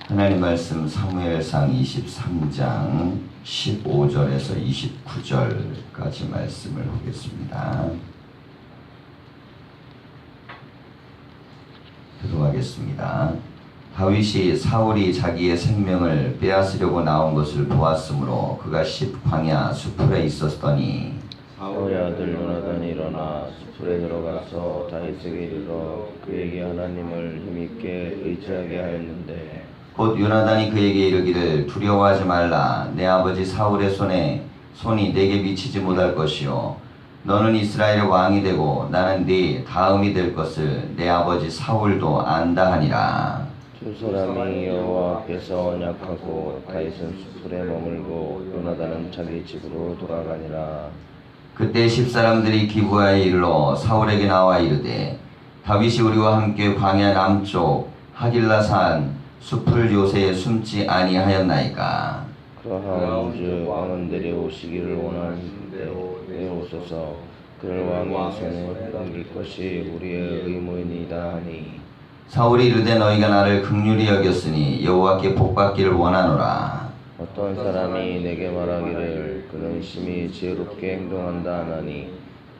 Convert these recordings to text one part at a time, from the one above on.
하나님 말씀 사무엘상 23장 15절에서 29절까지 말씀을 보겠습니다. 들어가겠습니다. 다윗이 사울이 자기의 생명을 빼앗으려고 나온 것을 보았으므로 그가 십광야 수풀에 있었더니 사울의 아들 요나단이 일어나 수풀에 들어가서 다윗에게 이르러 그에게 하나님을 힘있게 의지하게 하였는데 곧 요나단이 그에게 이르기를 두려워하지 말라. 내 아버지 사울의 손이 내게 미치지 못할 것이요 너는 이스라엘의 왕이 되고 나는 네 다음이 될 것을 내 아버지 사울도 안다 하니라. 두 사람이 여호와 앞에서 언약하고 다윗은 수풀에 머물고 요나단은 자기 집으로 돌아가니라. 그때 십사람들이 기브아에 이르러 사울에게 나와 이르되 다윗이 우리와 함께 광야 남쪽 하길라산 수풀 요새에 숨지 아니하였나이까. 그러하온즉 왕은 내려오시기를 원하는데 내려오소서. 그를 왕의 손에 넘길 것이 우리의 의무이니이다 하니 사울이 이르되 너희가 나를 긍휼히 여겼으니 여호와께 복받기를 원하노라. 어떤 사람이 내게 말하기를 그는 심히 지혜롭게 행동한다 하나니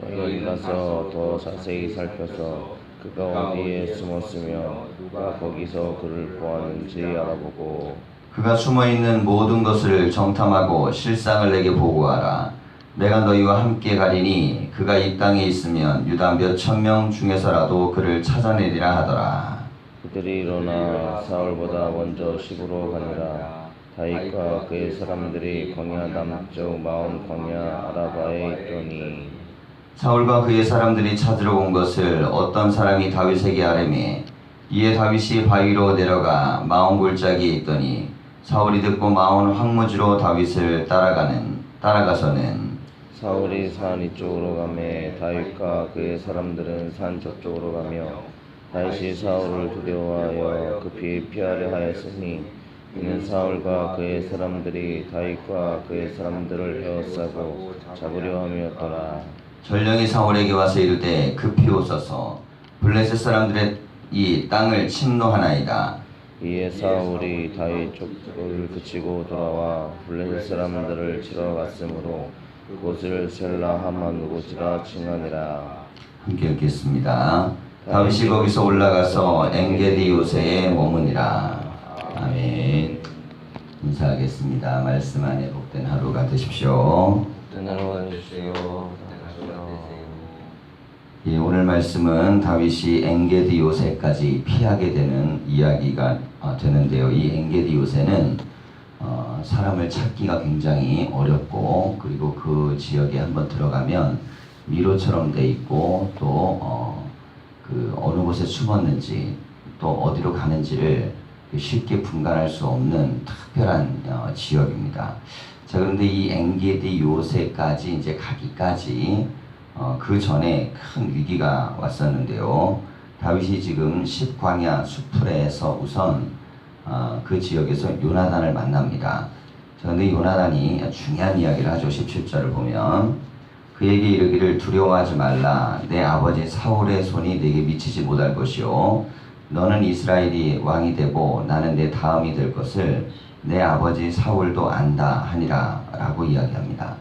너희는 가서 더 자세히 살펴서 그가 어디에 숨었으며 누가 거기서 그를 보았는지 알아보고 그가 숨어있는 모든 것을 정탐하고 실상을 내게 보고하라. 내가 너희와 함께 가리니 그가 이 땅에 있으면 유다 몇 천 명 중에서라도 그를 찾아내리라 하더라. 그들이 일어나 사울보다 먼저 시부로 가니라. 다윗과 그의 사람들이 광야 남쪽 마온 광야 아라바에 있더니 사울과 그의 사람들이 찾으러 온 것을 어떤 사람이 다윗에게 아뢰매 이에 다윗이 바위로 내려가 마온 골짜기에 있더니 사울이 듣고 마온 황무지로 다윗을 따라가서는 사울이 산 이쪽으로 가매 다윗과 그의 사람들은 산 저쪽으로 가며 다윗이 사울을 두려워하여 급히 피하려 하였으니 이는 사울과 그의 사람들이 다윗과 그의 사람들을 에워싸고 잡으려 함이었더라. 전령이 사울에게 와서 이르되 급히 오소서 블레셋 사람들의 이 땅을 침노하나이다. 이에 사울이 다윗 족속을 그치고 돌아와 블레셋 사람들을 치러 갔으므로 그곳을 셀라 하만 곳이라 칭하니라. 함께 읽겠습니다. 다윗이 거기서 올라가서 엔게디 요새에 머무니라. 아멘. 인사하겠습니다. 말씀 안에 복된 하루가 되십시오. 은혜로워 주시오. 예, 오늘 말씀은 다윗이 엔게디 요새까지 피하게 되는 이야기가 되는데요. 이 엔게디 요새는 사람을 찾기가 굉장히 어렵고 그리고 그 지역에 한번 들어가면 미로처럼 돼 있고 또 그 어느 곳에 숨었는지 또 어디로 가는지를 쉽게 분간할 수 없는 특별한 지역입니다. 자, 그런데 이 엔게디 요새까지 이제 가기까지 그 전에 큰 위기가 왔었는데요. 다윗이 지금 십광야 수풀에서 우선 그 지역에서 요나단을 만납니다. 그런데 요나단이 중요한 이야기를 하죠. 17절을 보면 그에게 이르기를 두려워하지 말라. 내 아버지 사울의 손이 내게 미치지 못할 것이요 너는 이스라엘이 왕이 되고 나는 내 다음이 될 것을 내 아버지 사울도 안다 하니라 라고 이야기합니다.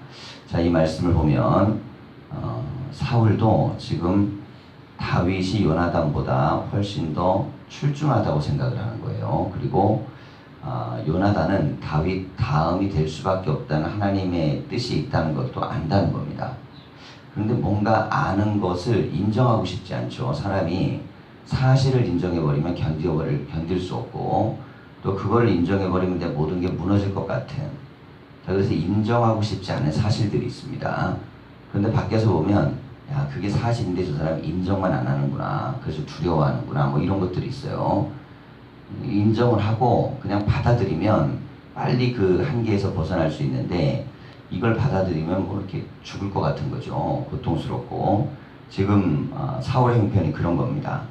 자, 이 말씀을 보면 사울도 지금 다윗이 요나단보다 훨씬 더 출중하다고 생각을 하는 거예요. 그리고 요나단은 다윗 다음이 될 수밖에 없다는 하나님의 뜻이 있다는 것도 안다는 겁니다. 그런데 뭔가 아는 것을 인정하고 싶지 않죠. 사람이 사실을 인정해버리면 견딜 수 없고 또 그걸 인정해버리면 내 모든 게 무너질 것 같은, 그래서 인정하고 싶지 않은 사실들이 있습니다. 그런데 밖에서 보면 야, 그게 사실인데 저 사람 인정만 안 하는구나, 그래서 두려워하는구나, 뭐 이런 것들이 있어요. 인정을 하고 그냥 받아들이면 빨리 그 한계에서 벗어날 수 있는데 이걸 받아들이면 뭐 이렇게 죽을 것 같은 거죠. 고통스럽고. 지금 사울의 형편이 그런 겁니다.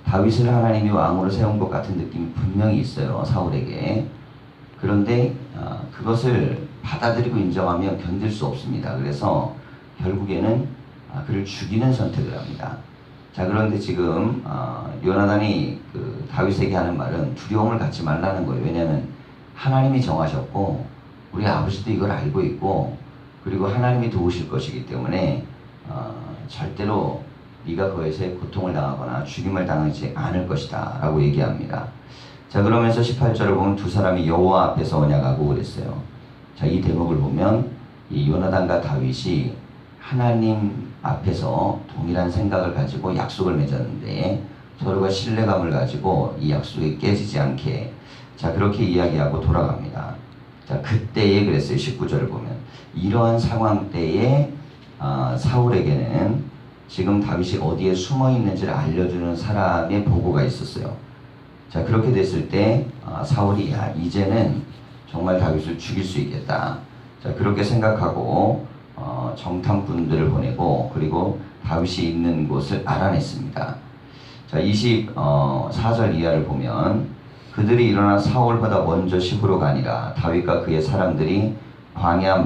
다윗을 하나님이 왕으로 세운 것 같은 느낌이 분명히 있어요, 사울에게. 그런데 그것을 받아들이고 인정하면 견딜 수 없습니다. 그래서 결국에는 그를 죽이는 선택을 합니다. 자, 그런데 지금 요나단이 그 다윗에게 하는 말은 두려움을 갖지 말라는 거예요. 왜냐하면 하나님이 정하셨고 우리 아버지도 이걸 알고 있고 그리고 하나님이 도우실 것이기 때문에 절대로 네가 그것에 고통을 당하거나 죽임을 당하지 않을 것이다 라고 얘기합니다. 자, 그러면서 18절을 보면 두 사람이 여호와 앞에서 언약하고 그랬어요. 자, 이 대목을 보면 이 요나단과 다윗이 하나님 앞에서 동일한 생각을 가지고 약속을 맺었는데 서로가 신뢰감을 가지고 이 약속이 깨지지 않게 자, 그렇게 이야기하고 돌아갑니다. 자, 그때에 그랬어요. 19절을 보면 이러한 상황 때에 사울에게는 지금 다윗이 어디에 숨어 있는지를 알려주는 사람의 보고가 있었어요. 자, 그렇게 됐을 때 사울이 야, 이제는 정말 다윗을 죽일 수 있겠다. 자, 그렇게 생각하고 정탐꾼들을 보내고 그리고 다윗이 있는 곳을 알아냈습니다. 자, 24절 이하를 보면 그들이 일어나 사울보다 먼저 시부로 가니라. 다윗과 그의 사람들이 광야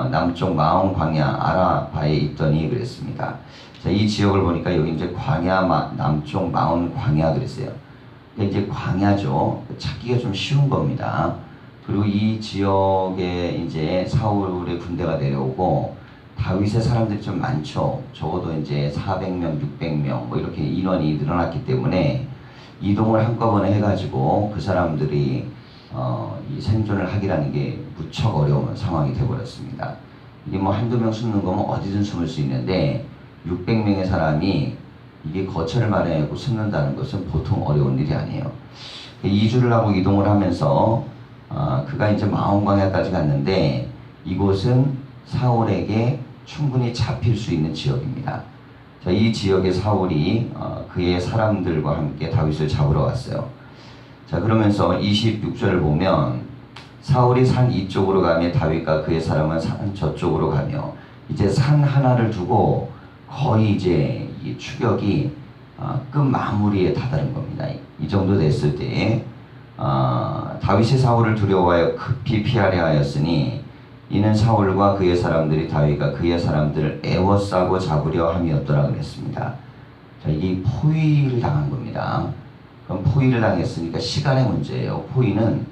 남쪽 마온 광야 아라바에 있더니 그랬습니다. 자, 이 지역을 보니까 여기 이제 광야 남쪽 마온 광야 그랬어요. 근데 이제 광야죠. 찾기가 좀 쉬운 겁니다. 그리고 이 지역에 이제 사울의 군대가 내려오고 다윗의 사람들이 좀 많죠. 적어도 이제 400명, 600명 뭐 이렇게 인원이 늘어났기 때문에 이동을 한꺼번에 해가지고 그 사람들이 이 생존을 하기라는 게 무척 어려운 상황이 되어버렸습니다. 이게 뭐 한두 명 숨는 거면 어디든 숨을 수 있는데 600명의 사람이 이게 거처를 마련하고 숨는다는 것은 보통 어려운 일이 아니에요. 2주를 하고 이동을 하면서 그가 이제 마온광야까지 갔는데 이곳은 사울에게 충분히 잡힐 수 있는 지역입니다. 자, 이 지역에 사울이 그의 사람들과 함께 다윗을 잡으러 왔어요. 자, 그러면서 26절을 보면 사울이 산 이쪽으로 가며 다윗과 그의 사람은 산 저쪽으로 가며 이제 산 하나를 두고 거의 이제 이 추격이 끝 마무리에 다다른 겁니다. 이 정도 됐을 때 다윗이 사울을 두려워하여 급히 피하려 하였으니 이는 사울과 그의 사람들이 다윗과 그의 사람들을 애워싸고 잡으려 함이었더라 그랬습니다. 자, 이게 포위를 당한 겁니다. 그럼 포위를 당했으니까 시간의 문제예요. 포위는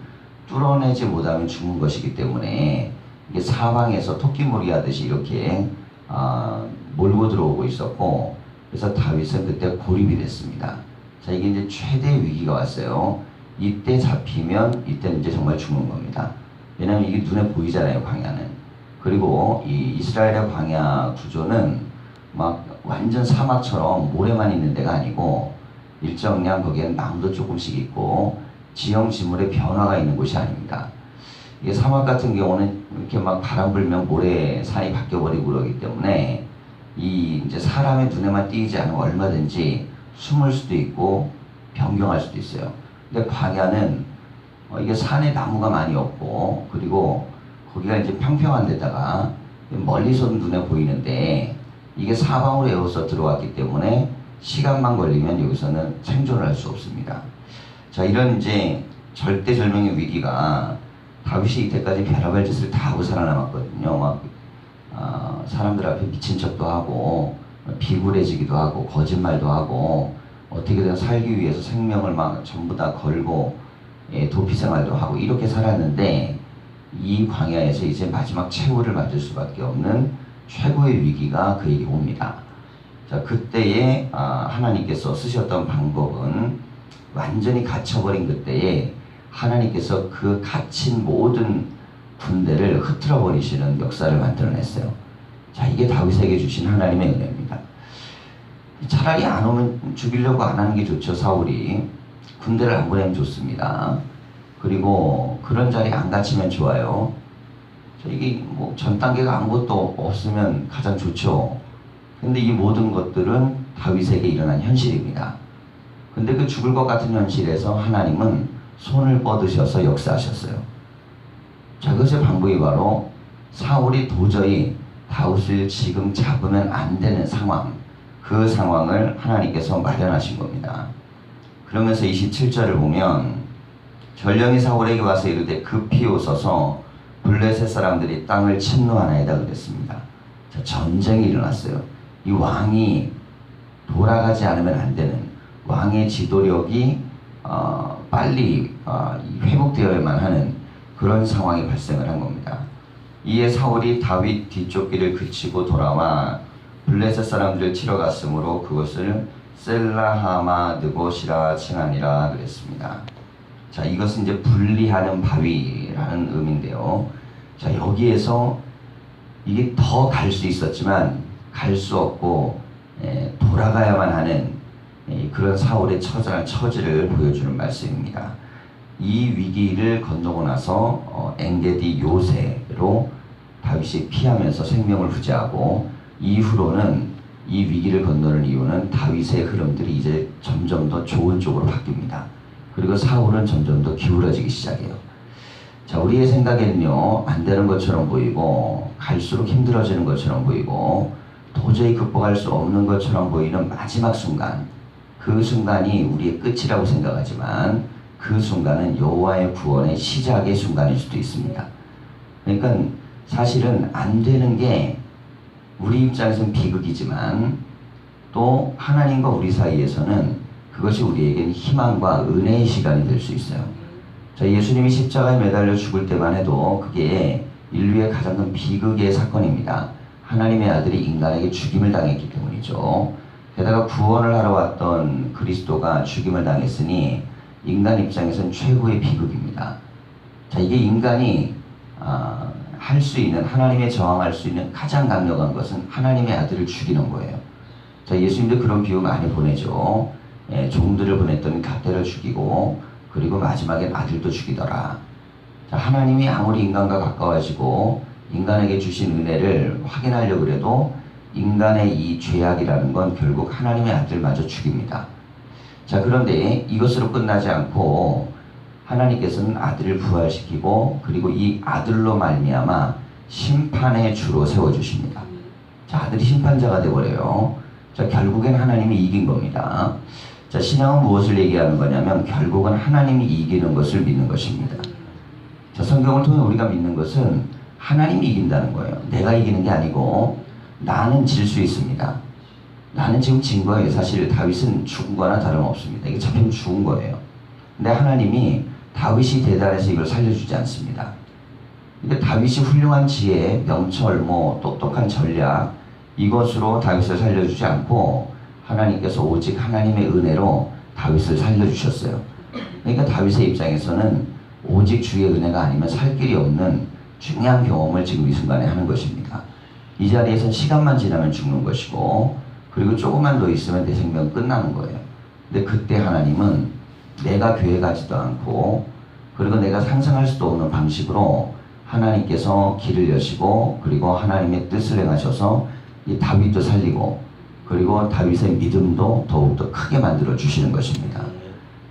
뚫어내지 못하면 죽는 것이기 때문에 이게 사방에서 토끼몰이 하듯이 이렇게 몰고 들어오고 있었고 그래서 다윗은 그때 고립이 됐습니다. 자, 이게 이제 최대 위기가 왔어요. 이때 잡히면 이때 이제 정말 죽는 겁니다. 왜냐하면 이게 눈에 보이잖아요, 광야는. 그리고 이 이스라엘의 광야 구조는 막 완전 사막처럼 모래만 있는 데가 아니고 일정량 거기에는 나무도 조금씩 있고 지형지물의 변화가 있는 곳이 아닙니다. 이게 사막 같은 경우는 이렇게 막 바람 불면 모래 산이 바뀌어버리고 그러기 때문에 이 이제 사람의 눈에만 띄지 않으면 얼마든지 숨을 수도 있고 변경할 수도 있어요. 근데 광야는 이게 산에 나무가 많이 없고 그리고 거기가 이제 평평한 데다가 멀리서는 눈에 보이는데 이게 사방으로 에워서 들어왔기 때문에 시간만 걸리면 여기서는 생존을 할 수 없습니다. 자, 이런 이제 절대절명의 위기가 다윗이 이때까지 별의별 짓을 다 하고 살아남았거든요. 막 사람들 앞에 미친 척도 하고 비굴해지기도 하고 거짓말도 하고 어떻게든 살기 위해서 생명을 막 전부 다 걸고 도피 생활도 하고 이렇게 살았는데 이 광야에서 이제 마지막 최후를 맞을 수밖에 없는 최고의 위기가 그에게 옵니다. 자, 그때에 하나님께서 쓰셨던 방법은 완전히 갇혀버린 그때에 하나님께서 그 갇힌 모든 군대를 흐트러 버리시는 역사를 만들어냈어요. 자, 이게 다윗에게 주신 하나님의 은혜입니다. 차라리 안 오면 죽이려고 안 하는 게 좋죠. 사울이 군대를 안 보내면 좋습니다. 그리고 그런 자리에 안 갇히면 좋아요. 자, 이게 뭐 전 단계가 아무것도 없으면 가장 좋죠. 근데 이 모든 것들은 다윗에게 일어난 현실입니다. 근데 그 죽을 것 같은 현실에서 하나님은 손을 뻗으셔서 역사하셨어요. 자, 그것의 방법이 바로 사울이 도저히 다윗을 지금 잡으면 안 되는 상황, 그 상황을 하나님께서 마련하신 겁니다. 그러면서 27절을 보면 전령이 사울에게 와서 이르되 급히 오소서 블레셋 사람들이 땅을 침노하나이다 그랬습니다. 자, 전쟁이 일어났어요. 이 왕이 돌아가지 않으면 안 되는 왕의 지도력이 빨리 회복되어야만 하는 그런 상황이 발생을 한 겁니다. 이에 사울이 다윗 뒤쫓기를 그치고 돌아와 블레셋 사람들을 치러 갔으므로 그것을 셀라하마드봇이라 칭하니라 그랬습니다. 자, 이것은 이제 분리하는 바위라는 의미인데요. 자, 여기에서 이게 더 갈 수 있었지만 갈 수 없고 돌아가야만 하는 그런 사울의 처지를 보여주는 말씀입니다. 이 위기를 건너고 나서 엔게디 요새로 다윗이 피하면서 생명을 부지하고 이후로는 이 위기를 건너는 이유는 다윗의 흐름들이 이제 점점 더 좋은 쪽으로 바뀝니다. 그리고 사울은 점점 더 기울어지기 시작해요. 자, 우리의 생각에는요, 안 되는 것처럼 보이고 갈수록 힘들어지는 것처럼 보이고 도저히 극복할 수 없는 것처럼 보이는 마지막 순간, 그 순간이 우리의 끝이라고 생각하지만 그 순간은 여호와의 구원의 시작의 순간일 수도 있습니다. 그러니까 사실은 안 되는 게 우리 입장에서는 비극이지만 또 하나님과 우리 사이에서는 그것이 우리에게는 희망과 은혜의 시간이 될 수 있어요. 자, 예수님이 십자가에 매달려 죽을 때만 해도 그게 인류의 가장 큰 비극의 사건입니다. 하나님의 아들이 인간에게 죽임을 당했기 때문이죠. 게다가 구원을 하러 왔던 그리스도가 죽임을 당했으니 인간 입장에서는 최고의 비극입니다. 자, 이게 인간이 할 수 있는, 하나님에 저항할 수 있는 가장 강력한 것은 하나님의 아들을 죽이는 거예요. 자, 예수님도 그런 비유 많이 보내죠. 종들을 보냈더니 다 때려 죽이고 그리고 마지막엔 아들도 죽이더라. 자, 하나님이 아무리 인간과 가까워지고 인간에게 주신 은혜를 확인하려고 해도 인간의 이 죄악이라는 건 결국 하나님의 아들마저 죽입니다. 자, 그런데 이것으로 끝나지 않고 하나님께서는 아들을 부활시키고 그리고 이 아들로 말미암아 심판의 주로 세워주십니다. 자, 아들이 심판자가 되어버려요. 자, 결국엔 하나님이 이긴 겁니다. 자, 신앙은 무엇을 얘기하는 거냐면 결국은 하나님이 이기는 것을 믿는 것입니다. 자, 성경을 통해 우리가 믿는 것은 하나님이 이긴다는 거예요. 내가 이기는 게 아니고 나는 질 수 있습니다. 나는 지금 진 거예요. 사실 다윗은 죽은 거나 다름없습니다. 이게 잡히면 죽은 거예요. 근데 하나님이 다윗이 대단해서 이걸 살려주지 않습니다. 그러니까 다윗이 훌륭한 지혜, 명철, 똑똑한 전략 이것으로 다윗을 살려주지 않고 하나님께서 오직 하나님의 은혜로 다윗을 살려주셨어요. 그러니까 다윗의 입장에서는 오직 주의 은혜가 아니면 살 길이 없는 중요한 경험을 지금 이 순간에 하는 것입니다. 이 자리에선 시간만 지나면 죽는 것이고 그리고 조금만 더 있으면 내 생명 끝나는 거예요. 근데 그때 하나님은 내가 계획하지도 않고 그리고 내가 상상할 수도 없는 방식으로 하나님께서 길을 여시고 그리고 하나님의 뜻을 행하셔서 이 다윗도 살리고 그리고 다윗의 믿음도 더욱더 크게 만들어 주시는 것입니다.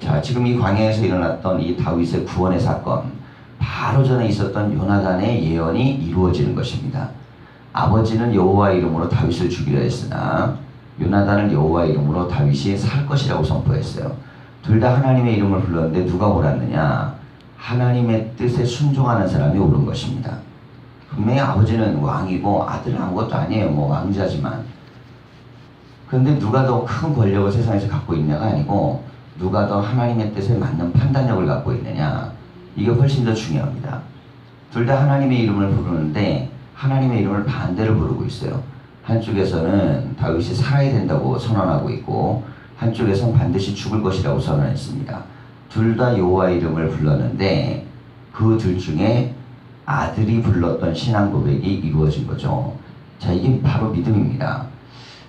자, 지금 이 광야에서 일어났던 이 다윗의 구원의 사건, 바로 전에 있었던 요나단의 예언이 이루어지는 것입니다. 아버지는 여호와 이름으로 다윗을 죽이려 했으나 요나단은 여호와 이름으로 다윗이 살 것이라고 선포했어요. 둘 다 하나님의 이름을 불렀는데 누가 옳았느냐? 하나님의 뜻에 순종하는 사람이 옳은 것입니다. 분명히 아버지는 왕이고 아들은 아무것도 아니에요. 왕자지만. 그런데 누가 더 큰 권력을 세상에서 갖고 있냐가 아니고 누가 더 하나님의 뜻에 맞는 판단력을 갖고 있느냐, 이게 훨씬 더 중요합니다. 둘 다 하나님의 이름을 부르는데 하나님의 이름을 반대로 부르고 있어요. 한쪽에서는 다윗이 살아야 된다고 선언하고 있고 한쪽에서는 반드시 죽을 것이라고 선언했습니다. 둘 다 여호와 이름을 불렀는데 그 둘 중에 아들이 불렀던 신앙 고백이 이루어진 거죠. 자, 이게 바로 믿음입니다.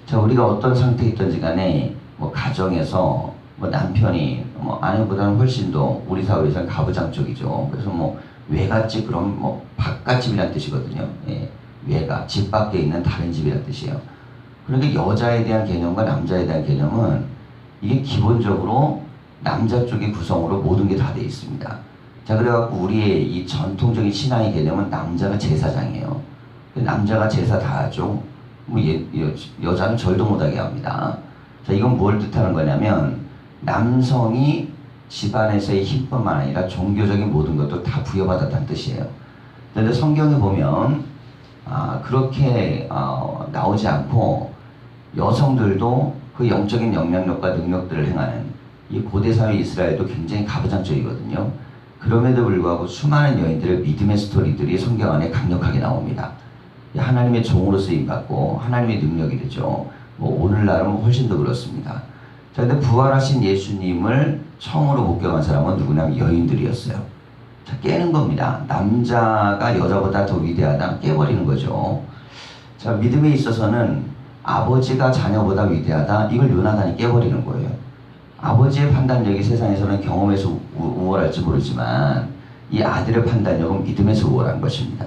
자, 우리가 어떤 상태에 있든지 간에 가정에서 남편이 아내보다는 훨씬 더 우리 사회에서는 가부장적이죠. 그래서 외갓집 그럼 바깥집이란 뜻이거든요. 예, 외가 집 밖에 있는 다른 집이란 뜻이에요. 그러니까 여자에 대한 개념과 남자에 대한 개념은 이게 기본적으로 남자 쪽의 구성으로 모든 게 다 돼 있습니다. 자, 그래갖고 우리의 이 전통적인 신앙의 개념은 남자가 제사장이에요. 남자가 제사 다 하죠. 여자는 절도 못하게 합니다. 자, 이건 뭘 뜻하는 거냐면 남성이 집안에서의 힘뿐만 아니라 종교적인 모든 것도 다 부여받았다는 뜻이에요. 그런데 성경에 보면 그렇게 나오지 않고 여성들도 그 영적인 영향력과 능력들을 행하는 이 고대 사회 이스라엘도 굉장히 가부장적이거든요. 그럼에도 불구하고 수많은 여인들의 믿음의 스토리들이 성경 안에 강력하게 나옵니다. 하나님의 종으로 쓰임받고 하나님의 능력이 되죠. 오늘날은 훨씬 더 그렇습니다. 자, 근데 부활하신 예수님을 처음으로 목격한 사람은 누구냐면 여인들이었어요. 자, 깨는 겁니다. 남자가 여자보다 더 위대하다 깨버리는 거죠. 자, 믿음에 있어서는 아버지가 자녀보다 위대하다 이걸 요나단이 깨버리는 거예요. 아버지의 판단력이 세상에서는 경험에서 우월할지 모르지만 이 아들의 판단력은 믿음에서 우월한 것입니다.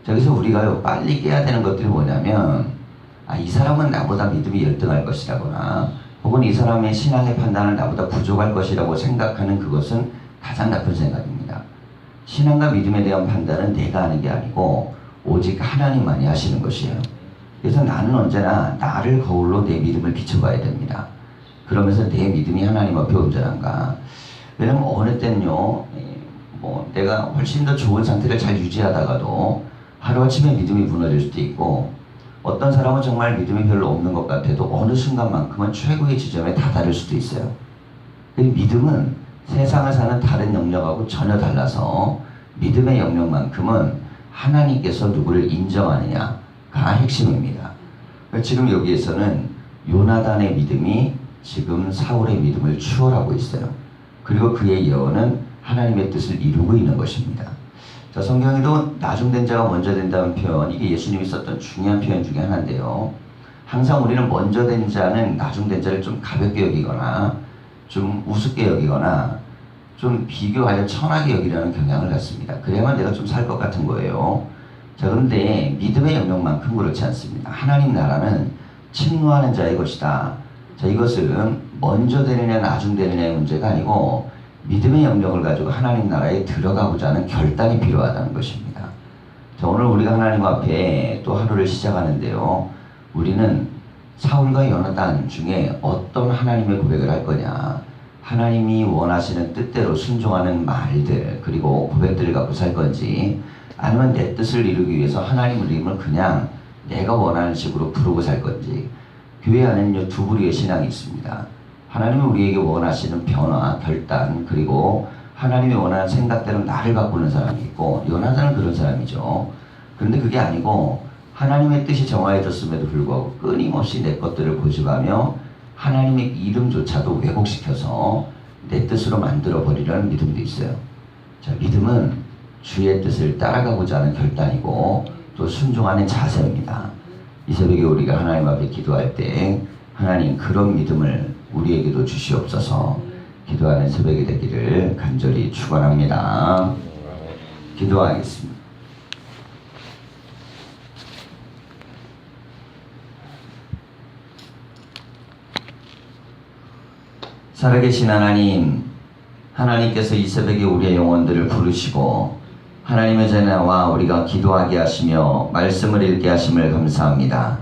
여기서 우리가요 빨리 깨야 되는 것들이 뭐냐면 이 사람은 나보다 믿음이 열등할 것이라거나 혹은 이 사람의 신앙의 판단은 나보다 부족할 것이라고 생각하는 그것은 가장 나쁜 생각입니다. 신앙과 믿음에 대한 판단은 내가 하는 게 아니고 오직 하나님만이 하시는 것이에요. 그래서 나는 언제나 나를 거울로 내 믿음을 비춰봐야 됩니다. 그러면서 내 믿음이 하나님 앞에 온전한가. 왜냐면 어느 때는요 내가 훨씬 더 좋은 상태를 잘 유지하다가도 하루아침에 믿음이 무너질 수도 있고 어떤 사람은 정말 믿음이 별로 없는 것 같아도 어느 순간만큼은 최고의 지점에 다다를 수도 있어요. 믿음은 세상을 사는 다른 영역하고 전혀 달라서 믿음의 영역만큼은 하나님께서 누구를 인정하느냐가 핵심입니다. 지금 여기에서는 요나단의 믿음이 지금 사울의 믿음을 추월하고 있어요. 그리고 그의 예언은 하나님의 뜻을 이루고 있는 것입니다. 자, 성경에도 나중된 자가 먼저 된다는 표현, 이게 예수님이 썼던 중요한 표현 중에 하나인데요. 항상 우리는 먼저 된 자는 나중된 자를 좀 가볍게 여기거나 좀 우습게 여기거나 좀 비교하여 천하게 여기려는 경향을 갖습니다. 그래야만 내가 좀 살 것 같은 거예요. 자, 그런데 믿음의 영역만큼 그렇지 않습니다. 하나님 나라는 침노하는 자의 것이다. 자, 이것은 먼저 되느냐 나중되느냐의 문제가 아니고 믿음의 영역을 가지고 하나님 나라에 들어가고자 하는 결단이 필요하다는 것입니다. 자, 오늘 우리가 하나님 앞에 또 하루를 시작하는데요. 우리는 사울과 요나단 중에 어떤 하나님의 고백을 할 거냐, 하나님이 원하시는 뜻대로 순종하는 말들 그리고 고백들을 갖고 살 건지, 아니면 내 뜻을 이루기 위해서 하나님의 이름을 그냥 내가 원하는 식으로 부르고 살 건지. 교회 안에는 두 부류의 신앙이 있습니다. 하나님이 우리에게 원하시는 변화, 결단, 그리고 하나님이 원하는 생각대로 나를 바꾸는 사람이 있고, 요나단은 그런 사람이죠. 그런데 그게 아니고 하나님의 뜻이 정하여졌음에도 불구하고 끊임없이 내 것들을 고집하며 하나님의 이름조차도 왜곡시켜서 내 뜻으로 만들어버리려는 믿음도 있어요. 자, 믿음은 주의 뜻을 따라가고자 하는 결단이고 또 순종하는 자세입니다. 이 새벽에 우리가 하나님 앞에 기도할 때 하나님 그런 믿음을 우리에게도 주시옵소서. 기도하는 새벽이 되기를 간절히 축원합니다. 기도하겠습니다. 살아계신 하나님, 하나님께서 이 새벽에 우리의 영혼들을 부르시고 하나님의 전에와 우리가 기도하게 하시며 말씀을 읽게 하심을 감사합니다.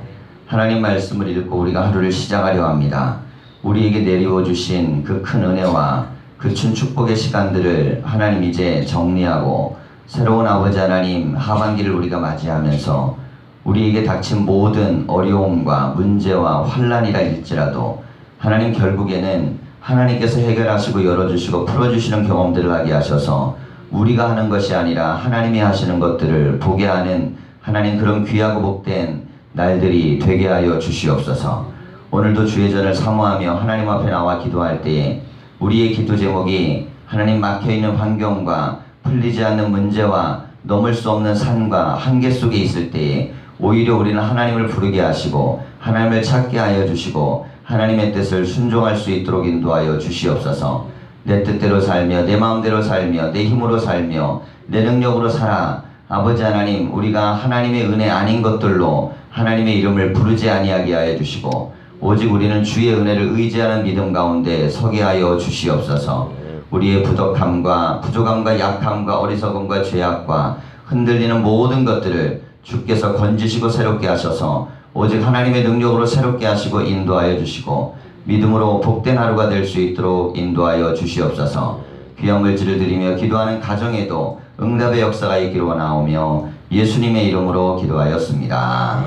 하나님 말씀을 읽고 우리가 하루를 시작하려 합니다. 우리에게 내리워 주신 그 큰 은혜와 그 큰 축복의 시간들을 하나님 이제 정리하고 새로운 아버지 하나님 하반기를 우리가 맞이하면서 우리에게 닥친 모든 어려움과 문제와 환난이라 할지라도 하나님 결국에는 하나님께서 해결하시고 열어주시고 풀어주시는 경험들을 하게 하셔서 우리가 하는 것이 아니라 하나님이 하시는 것들을 보게 하는 하나님 그런 귀하고 복된 날들이 되게 하여 주시옵소서. 오늘도 주의 전을 사모하며 하나님 앞에 나와 기도할 때에 우리의 기도 제목이 하나님 막혀있는 환경과 풀리지 않는 문제와 넘을 수 없는 산과 한계 속에 있을 때에 오히려 우리는 하나님을 부르게 하시고 하나님을 찾게 하여 주시고 하나님의 뜻을 순종할 수 있도록 인도하여 주시옵소서. 내 뜻대로 살며 내 마음대로 살며 내 힘으로 살며 내 능력으로 살아 아버지 하나님 우리가 하나님의 은혜 아닌 것들로 하나님의 이름을 부르지 아니하게 하여 주시고 오직 우리는 주의 은혜를 의지하는 믿음 가운데 서게 하여 주시옵소서. 우리의 부족함과 부족함과 약함과 어리석음과 죄악과 흔들리는 모든 것들을 주께서 건지시고 새롭게 하셔서 오직 하나님의 능력으로 새롭게 하시고 인도하여 주시고 믿음으로 복된 하루가 될 수 있도록 인도하여 주시옵소서. 귀한 물질을 드리며 기도하는 가정에도 응답의 역사가 있기로 나오며 예수님의 이름으로 기도하였습니다.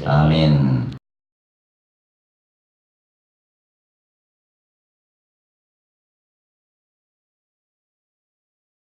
아멘.